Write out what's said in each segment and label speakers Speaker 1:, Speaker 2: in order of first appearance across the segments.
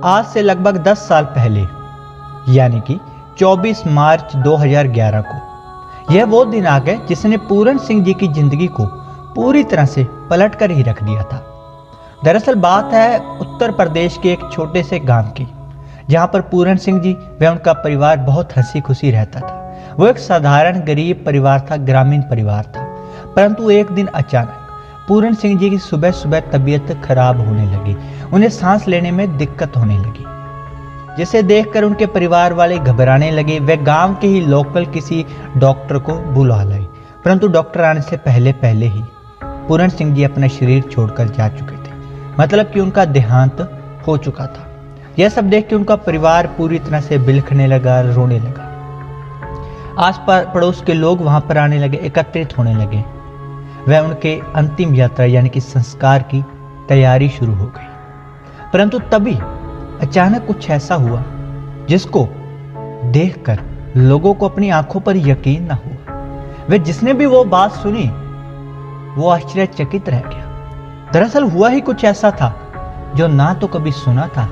Speaker 1: आज से लगभग 10 साल पहले यानी कि 24 मार्च 2011 को यह वो दिन आ गए जिसने पूरन सिंह जी की जिंदगी को पूरी तरह से पलट कर ही रख दिया था। दरअसल बात है उत्तर प्रदेश के एक छोटे से गांव की, जहां पर पूरन सिंह जी व उनका परिवार बहुत हंसी खुशी रहता था। वो एक साधारण गरीब परिवार था, ग्रामीण परिवार था। परंतु एक दिन अचानक पूरन सिंह जी की सुबह सुबह तबीयत खराब होने लगी। उन्हें सांस लेने में दिक्कत होने लगी, जिसे देखकर उनके परिवार वाले घबराने लगे। वे गांव के ही लोकल किसी डॉक्टर को बुला लाए, परंतु डॉक्टर आने से पहले पहले ही पूरन सिंह जी अपना शरीर छोड़कर जा चुके थे, मतलब कि उनका देहांत हो चुका था। यह सब देख के उनका परिवार पूरी तरह से बिलखने लगा, रोने लगा। आस पड़ोस के लोग वहां पर आने लगे, एकत्रित होने लगे। वह उनके अंतिम यात्रा यानी कि संस्कार की तैयारी शुरू हो गई। परंतु तभी अचानक कुछ ऐसा हुआ जिसको देखकर लोगों को अपनी आंखों पर यकीन न हुआ। वे जिसने भी वो बात सुनी वो आश्चर्यचकित रह गया। दरअसल हुआ ही कुछ ऐसा था जो ना तो कभी सुना था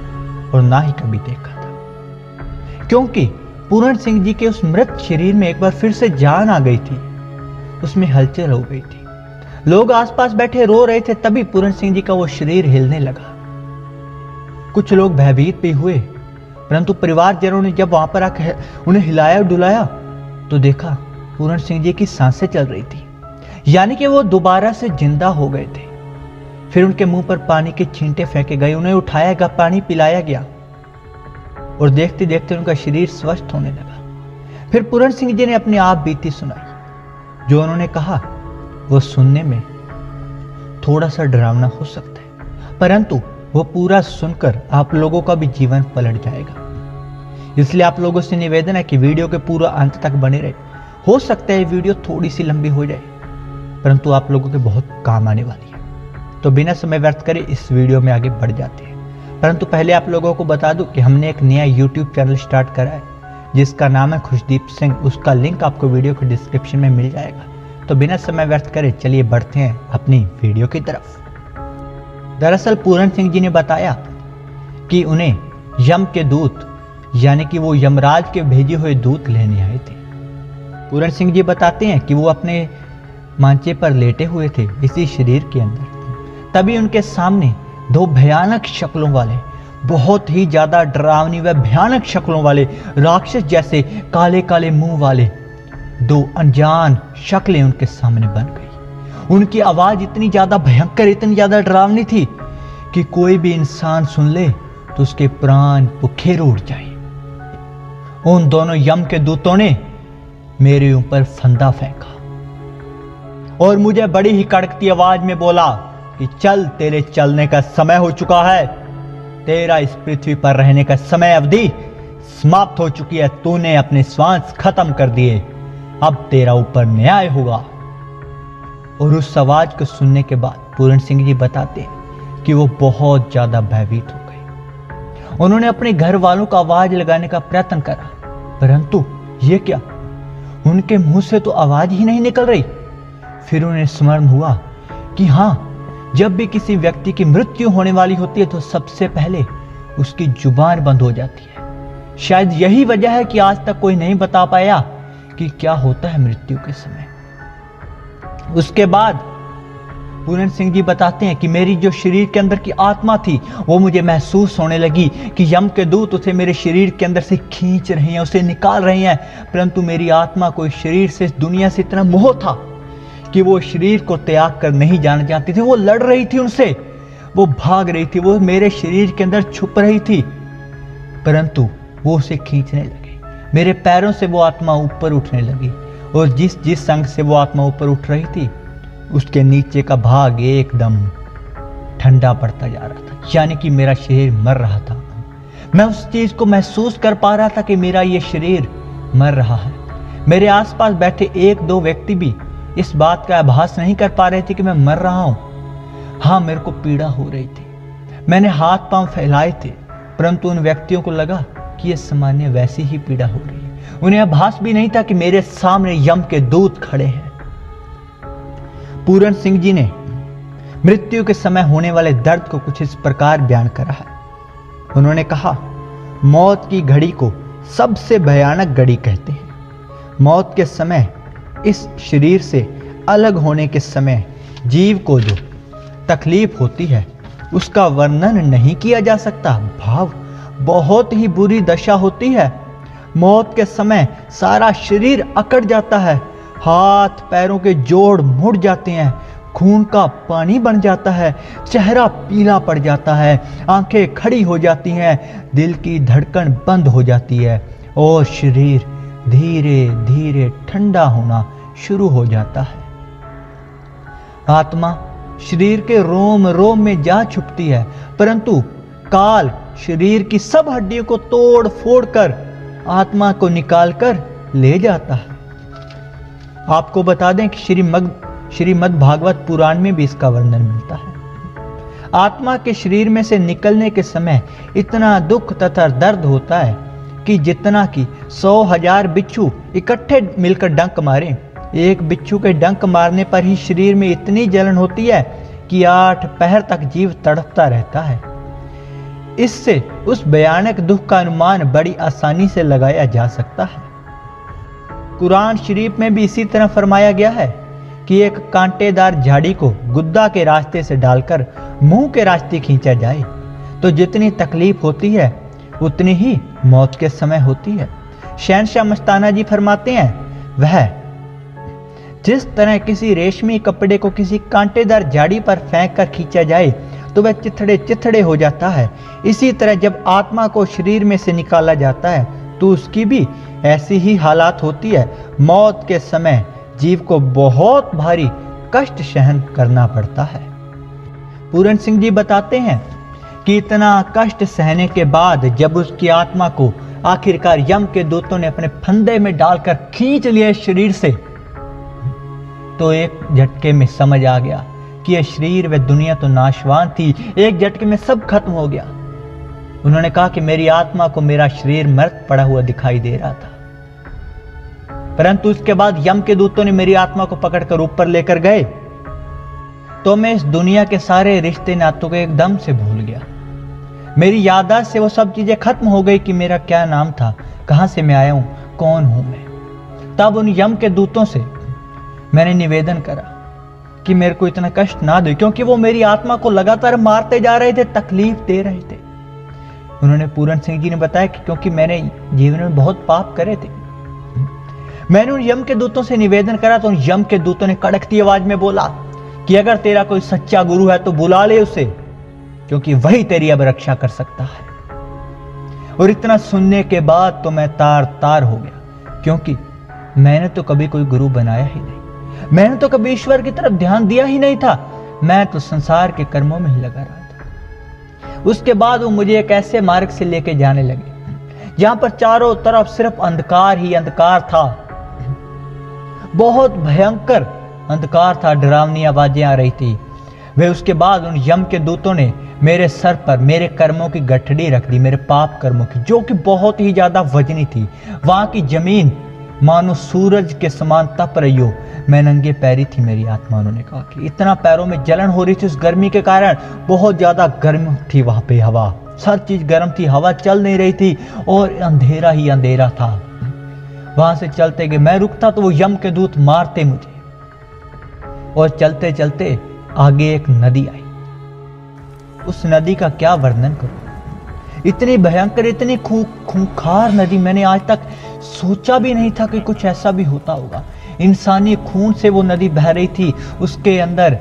Speaker 1: और ना ही कभी देखा था, क्योंकि पूरन सिंह जी के उस मृत शरीर में एक बार फिर से जान आ गई थी। उसमें हलचल हो गई थी। लोग आसपास बैठे रो रहे थे। तभी पूरन सिंह जी का वो शरीर हिलने लगा। कुछ लोग भयभीत भी हुए, परंतु परिवारजनों ने जब वहां पर आकर उन्हें हिलाया डुलाया तो देखा पूरन सिंह जी की सांसें चल रही थी, यानी कि वो दोबारा से जिंदा हो गए थे। फिर उनके मुंह पर पानी के छींटे फेंके गए, उन्हें उठाया गया, पानी पिलाया गया और देखते देखते उनका शरीर स्वस्थ होने लगा। फिर पूरन सिंह जी ने अपनी आप बीती सुनाई। जो उन्होंने कहा वो सुनने में थोड़ा सा डरावना हो सकता है, परंतु वो पूरा सुनकर आप लोगों का भी जीवन पलट जाएगा। इसलिए आप लोगों से निवेदन है कि वीडियो के पूरा अंत तक बने रहे। हो सकता है वीडियो थोड़ी सी लंबी हो जाए, परंतु आप लोगों के बहुत काम आने वाली है। तो बिना समय व्यर्थ करे इस वीडियो में आगे बढ़ जाते हैं। परंतु पहले आप लोगों को बता दूं कि हमने एक नया YouTube चैनल स्टार्ट करा है जिसका नाम है खुशदीप सिंह। उसका लिंक आपको वीडियो के डिस्क्रिप्शन में मिल जाएगा। तो बिना समय व्यर्थ करे चलिए बढ़ते हैं अपनी वीडियो की तरफ। दरअसल पूरन सिंह जी ने बताया कि उन्हें यम के दूत यानी कि वो यमराज के भेजे हुए दूत लेने आए थे। पूरन सिंह जी बताते हैं कि वो अपने मांचे पर लेटे हुए थे इसी शरीर के अंदर। तभी उनके सामने दो भयानक शक्लों वाले, बहुत ही ज्यादा डरावनी व भयानक शक्लों वाले राक्षस जैसे काले काले मुंह वाले दो अनजान शक्लें उनके सामने बन गई। उनकी आवाज इतनी ज्यादा भयंकर, इतनी ज्यादा डरावनी थी कि कोई भी इंसान सुन ले तो उसके प्राण पुखेर उड़ जाए। उन दोनों यम के दूतों ने मेरे ऊपर फंदा फेंका और मुझे बड़ी ही कड़कती आवाज में बोला कि चल, तेरे चलने का समय हो चुका है। तेरा इस पृथ्वी पर रहने का समय अवधि समाप्त हो चुकी है। तूने अपने श्वास खत्म कर दिए, अब तेरा ऊपर न्याय होगा। और उस आवाज को सुनने के बाद पूरन सिंह जी बताते हैं कि वो बहुत ज्यादा भयभीत हो गए। उन्होंने अपने घर वालों को आवाज लगाने का प्रयत्न करा, परंतु ये क्या, उनके मुंह से तो आवाज ही नहीं निकल रही। फिर उन्हें स्मरण हुआ कि हाँ, जब भी किसी व्यक्ति की मृत्यु होने वाली होती है तो सबसे पहले उसकी जुबान बंद हो जाती है। शायद यही वजह है कि आज तक कोई नहीं बता पाया कि क्या होता है मृत्यु के समय। उसके बाद पूरन सिंह जी बताते हैं कि मेरी जो शरीर के अंदर की आत्मा थी वो मुझे महसूस होने लगी कि यम के दूत उसे मेरे शरीर के अंदर से खींच रहे हैं, उसे निकाल रहे हैं। परंतु मेरी आत्मा को इस शरीर से, इस दुनिया से इतना मोह था कि वो शरीर को त्याग कर नहीं जाना चाहती थी। वो लड़ रही थी उनसे, वो भाग रही थी, वो मेरे शरीर के अंदर छुप रही थी, परंतु वो उसे खींचने लगी। मेरे पैरों से वो आत्मा ऊपर उठने लगी और जिस जिस संग से वो आत्मा ऊपर उठ रही थी उसके नीचे का भाग एकदम ठंडा पड़ता जा रहा था, यानी कि मेरा शरीर मर रहा था। मैं उस चीज को महसूस कर पा रहा था कि मेरा ये शरीर मर रहा है। मेरे आसपास बैठे एक दो व्यक्ति भी इस बात का आभास नहीं कर पा रहे थे कि मैं मर रहा हूं। हाँ, मेरे को पीड़ा हो रही थी, मैंने हाथ पांव फैलाए थे, परंतु उन व्यक्तियों को लगा कि ये सामान्य वैसी ही पीड़ा हो रही है। उन्हें आभास भी नहीं था कि मेरे सामने यम के दूत खड़े हैं। पूरन सिंह जी ने मृत्यु के समय होने वाले दर्द को कुछ इस प्रकार बयान करा है उन्होंने कहा, मौत की घड़ी को सबसे भयानक घड़ी कहते हैं। मौत के समय, इस शरीर से अलग होने के समय जीव को जो तकलीफ होती है उसका वर्णन नहीं किया जा सकता। भाव बहुत ही बुरी दशा होती है। मौत के समय सारा शरीर अकड़ जाता है, हाथ पैरों के जोड़ मुड़ जाते हैं, खून का पानी बन जाता है, चेहरा पीला पड़ जाता है, आंखें खड़ी हो जाती हैं, दिल की धड़कन बंद हो जाती है और शरीर धीरे धीरे ठंडा होना शुरू हो जाता है। आत्मा शरीर के रोम रोम में जा छुपती है, परंतु काल शरीर की सब हड्डियों को तोड़ फोड़ कर आत्मा को निकाल कर ले जाता है। आपको बता दें कि श्रीमद् भागवत पुराण में भी इसका वर्णन मिलता है। आत्मा के शरीर में से निकलने के समय इतना दुख तथा दर्द होता है कि जितना कि 100,000 बिच्छू इकट्ठे मिलकर डंक मारे, एक बिच्छू के डंक मारने पर ही शरीर में इतनी जलन होती है कि 8 पहर तक जीव तड़पता रहता है। इससे उस भयानक दुख का अनुमान बड़ी आसानी से लगाया जा सकता है। कुरान शरीफ में भी इसी तरह फरमाया गया है कि एक कांटेदार झाड़ी को गुद्दा के रास्ते से डालकर मुंह के रास्ते खींचा जाए तो जितनी तकलीफ होती है उतनी ही मौत के समय होती है। शहनशाह मस्ताना जी फरमाते हैं, वह जिस तरह किसी रेशमी कपड़े को किसी कांटेदार झाड़ी पर फेंक कर खींचा जाए तो वह चिथड़े चिथड़े हो जाता है, इसी तरह जब आत्मा को शरीर में से निकाला जाता है तो उसकी भी ऐसी ही हालात होती है। मौत के समय जीव को बहुत भारी कष्ट सहन करना पड़ता है। पूरन सिंह जी बताते हैं कि इतना कष्ट सहने के बाद जब उसकी आत्मा को आखिरकार यम के दूतों ने अपने फंदे में डालकर खींच लिया शरीर से, तो एक झटके में समझ आ गया कि यह शरीर व दुनिया तो नाशवान थी, एक झटके में सब खत्म हो गया। उन्होंने कहा कि मेरी आत्मा को मेरा शरीर मृत पड़ा हुआ दिखाई दे रहा था, परंतु उसके बाद यम के दूतों ने मेरी आत्मा को पकड़कर ऊपर लेकर गए तो मैं इस दुनिया के सारे रिश्ते नातों को एकदम से भूल गया। मेरी याददाश्त से वो सब चीजें खत्म हो गई कि मेरा क्या नाम था, कहां से मैं आया हूं, कौन हूं मैं। तब उन यम के दूतों से मैंने निवेदन करा कि मेरे को इतना कष्ट ना दे, क्योंकि वो मेरी आत्मा को लगातार मारते जा रहे थे, तकलीफ दे रहे थे। उन्होंने पूरन सिंह जी ने बताया कि क्योंकि मैंने जीवन में बहुत पाप करे थे। मैंने उन यम के दूतों से निवेदन करा तो उन यम के दूतों ने कड़कती आवाज में बोला कि अगर तेरा कोई सच्चा गुरु है तो बुला ले उसे, क्योंकि वही तेरी अब रक्षा कर सकता है। और इतना सुनने के बाद तो मैं तार तार हो गया, क्योंकि मैंने तो कभी कोई गुरु बनाया ही नहीं, मैंने तो कभी ईश्वर की तरफ ध्यान दिया ही नहीं था, मैं तो संसार के कर्मों में ही लगा रहा था। उसके बाद वो मुझे एक ऐसे मार्ग से लेके जाने लगे जहां पर चारों तरफ सिर्फ अंधकार ही अंधकार था, बहुत भयंकर अंधकार था, डरावनी आवाजें आ रही थी। वे उसके बाद उन यम के दूतों ने मेरे सर पर मेरे कर्मों की गठड़ी रख दी, मेरे पाप कर्मों की, जो कि बहुत ही ज्यादा वजनी थी। वहां की जमीन मानो सूरज के समान तप रही हो, मैं नंगे पैरी थी मेरी आत्मा। उन्होंने कहा कि इतना पैरों में जलन हो रही थी उस गर्मी के कारण, बहुत ज्यादा गर्म थी वहां पे हवा, सब चीज गर्म थी, हवा चल नहीं रही थी और अंधेरा ही अंधेरा था। वहां से चलते गए, मैं रुकता तो वो यम के दूत मारते मुझे, और चलते चलते आगे एक नदी आई। उस नदी का क्या वर्णन करूं, इतनी भयंकर, इतनी खूंखार नदी, मैंने आज तक सोचा भी नहीं था कि कुछ ऐसा भी होता होगा। इंसानी खून से वो नदी बह रही थी, उसके अंदर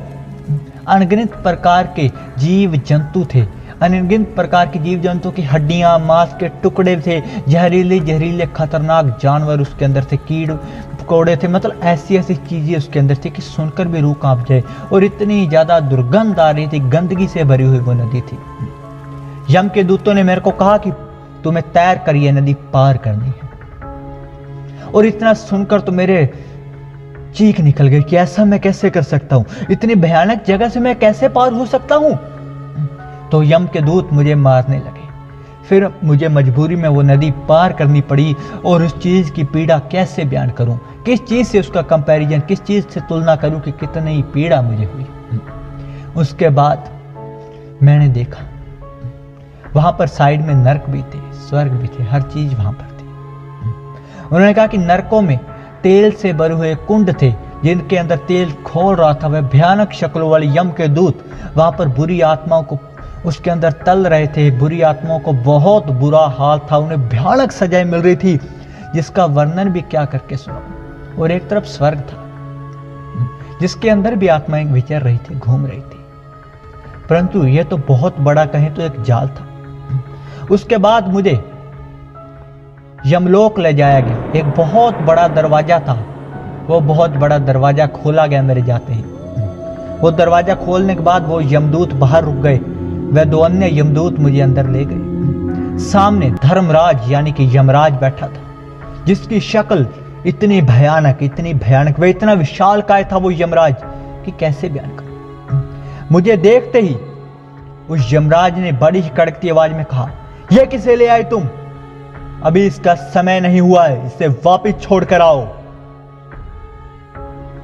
Speaker 1: अनगिनत प्रकार के जीव जंतु थे, अनगिनत प्रकार के जीव जंतु की हड्डियां, मांस के टुकड़े थे, जहरीले जहरीले खतरनाक जानवर उसके अंदर थे, कीड़ पकौड़े थे, मतलब ऐसी ऐसी चीजें उसके अंदर थी कि सुनकर भी रूह कांप जाए। और इतनी ज्यादा दुर्गंध आ रही थी, गंदगी से भरी हुई वो नदी थी। यम के दूतों ने मेरे को कहा कि तुम्हें तैर कर ये नदी पार करनी है, और इतना सुनकर तो मेरे चीख निकल गई कि ऐसा मैं कैसे कर सकता हूं, इतनी भयानक जगह से मैं कैसे पार हो सकता हूं। तो यम के दूत मुझे मारने लगे, फिर मुझे मजबूरी में वो नदी पार करनी पड़ी। और उस चीज की पीड़ा कैसे बयान करूं, किस चीज से उसका कंपैरिजन, किस चीज से तुलना करूं कि कितनी पीड़ा मुझे हुई। उसके बाद मैंने देखा वहां पर साइड में नरक भी थे, स्वर्ग भी थे, हर चीज वहां पर थी। उन्होंने कहा कि नरकों में तेल से भरे हुए कुंड थे जिनके अंदर तेल खोल रहा था। वह भयानक शक्लों वाले यम के दूत वहां पर बुरी आत्माओं को उसके अंदर तल रहे थे। बुरी आत्माओं को बहुत बुरा हाल था, उन्हें भयानक सजाएं मिल रही थी जिसका वर्णन भी क्या करके सुनाऊं। और एक तरफ स्वर्ग था जिसके अंदर भी आत्माएं विचर रही थी, घूम रही थी। परंतु यह तो बहुत बड़ा कहें तो एक जाल था। उसके बाद मुझे यमलोक ले जाया गया। एक बहुत बड़ा दरवाजा था, वो बहुत बड़ा दरवाजा खोला गया मेरे जाते ही। वो दरवाजा खोलने के बाद वो यमदूत बाहर रुक गए। वह 2 अन्य यमदूत मुझे अंदर ले गए। सामने धर्मराज यानी कि यमराज बैठा था, जिसकी शक्ल इतनी भयानक, वह इतना विशालकाय था वो यमराज कि कैसे बयान करूं। मुझे देखते ही उस यमराज ने बड़ी ही कड़कती आवाज में कहा, यह किसे ले आए तुम? अभी इसका समय नहीं हुआ है, इसे वापस छोड़ कर आओ।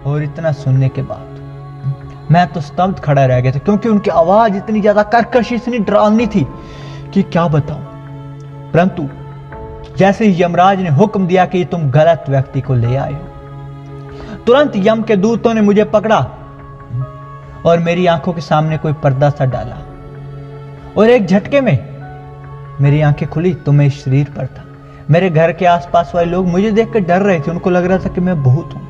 Speaker 1: और इतना सुनने के बाद मैं तो स्तब्ध खड़ा रह गया था, क्योंकि उनकी आवाज इतनी ज्यादा कर्कश, इतनी डरावनी थी कि क्या बताऊं। परंतु जैसे ही यमराज ने हुक्म दिया कि तुम गलत व्यक्ति को ले आए हो, तुरंत यम के दूतों ने मुझे पकड़ा और मेरी आंखों के सामने कोई पर्दा सा डाला और एक झटके में मेरी आंखें खुली तो मैं इस शरीर पर था। मेरे घर के आसपास वाले लोग मुझे देखकर डर रहे थे, उनको लग रहा था कि मैं भूत हूं।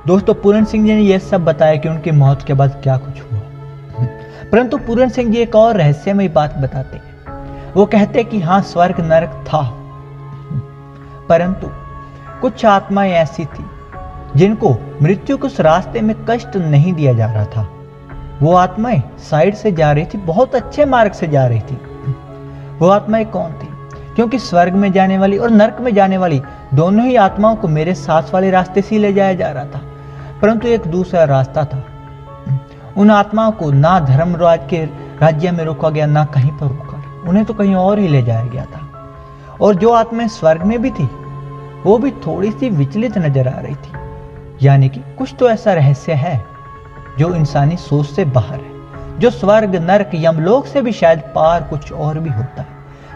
Speaker 1: दोस्तों, पूरन सिंह जी ने यह सब बताया कि उनकी मौत के बाद क्या कुछ हुआ। परंतु पूरन सिंह जी एक और रहस्यमयी बात बताते हैं। वो कहते कि हां, स्वर्ग नरक था, परंतु कुछ आत्माएं ऐसी थी जिनको मृत्यु के उस रास्ते में कष्ट नहीं दिया जा रहा था। वो आत्माएं साइड से जा रही थी, बहुत अच्छे मार्ग से जा रही थी। वो आत्माएं कौन थी? क्योंकि स्वर्ग में जाने वाली और नरक में जाने वाली दोनों ही आत्माओं को मेरे साथ वाले रास्ते से ले जाया जा रहा था, परंतु एक दूसरा रास्ता था। उन आत्माओं को ना धर्मराज के राज्य में रोका गया, ना कहीं पर रोका गया, उन्हें तो कहीं और ही ले जाया गया था। और जो आत्माएं स्वर्ग में भी थी वो भी थोड़ी सी विचलित नजर आ रही थी। यानी कि कुछ तो ऐसा रहस्य है जो इंसानी सोच से बाहर है, जो स्वर्ग नरक यमलोक से भी शायद पार कुछ और भी होता है,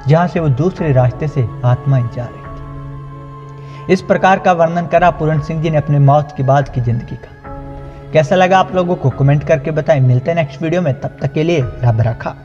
Speaker 1: जहां से वो दूसरे रास्ते से आत्माएं जा रही थी। इस प्रकार का वर्णन करा पूरन सिंह जी ने अपने मौत के बाद की जिंदगी का। कैसा लगा आप लोगों को कमेंट करके बताएं। मिलते हैं नेक्स्ट वीडियो में, तब तक के लिए रब रखा।